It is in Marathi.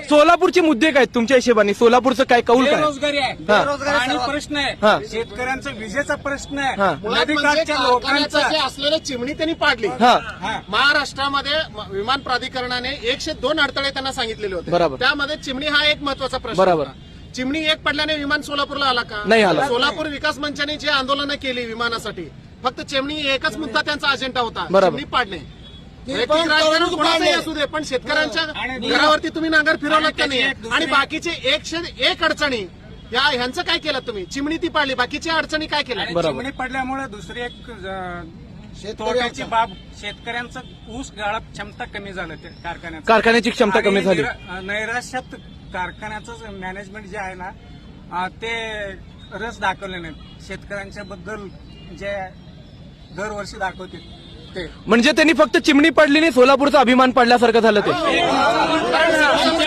सोलापूरचे मुद्दे काय तुमच्या हिशेबाने? सोलापूरचं काय कौल काय? बेरोजगारी आहे, पाणी प्रश्न आहे, शेतकऱ्यांचा विजेचा प्रश्न आहे, नदीकाठच्या लोकांचा असलेली चिमणी त्यांनी पाडली. महाराष्ट्रामध्ये विमान प्राधिकरणाने 102 अडथळे त्यांना सांगितलेले होते. बरोबर. त्यामध्ये चिमणी हा एक महत्वाचा प्रश्न बरोबर. होता. चिमणी एक पडल्याने विमान सोलापूरला आला का? नाही आला. सोलापूर विकास मंचाने जे आंदोलनं केली विमानासाठी, फक्त चिमणी एकच मुद्दा त्यांचा अजेंडा होता, बरोबर. चिमणी पाडणे. वैयक्तिक राजकारण कोणाचंही असू दे, पण शेतकऱ्यांच्या घरावरती तुम्ही नांगर फिरवलात का नाही? आणि बाकीचे 101 अडचणी ह्यांचं काय केलं तुम्ही? चिमणी ती पाडली, बाकीच्या अडचणी काय केल्या? चिमणी पडल्यामुळे दुसरी एक तोट्याची बाब, शेतकऱ्यांचं ऊस गाळप क्षमता कमी झालं ते कारखान्याची क्षमता कमी झाली. नैराश्यात कारखान्याचं मॅनेजमेंट जे आहे ना ते रस दाखवले नाही शेतकऱ्यांच्या बद्दल जे दरवर्षी दाखवते ते. म्हणजे त्यांनी फक्त चिमणी पडली नाही, सोलापूरचा अभिमान पडल्यासारखं झालं ते.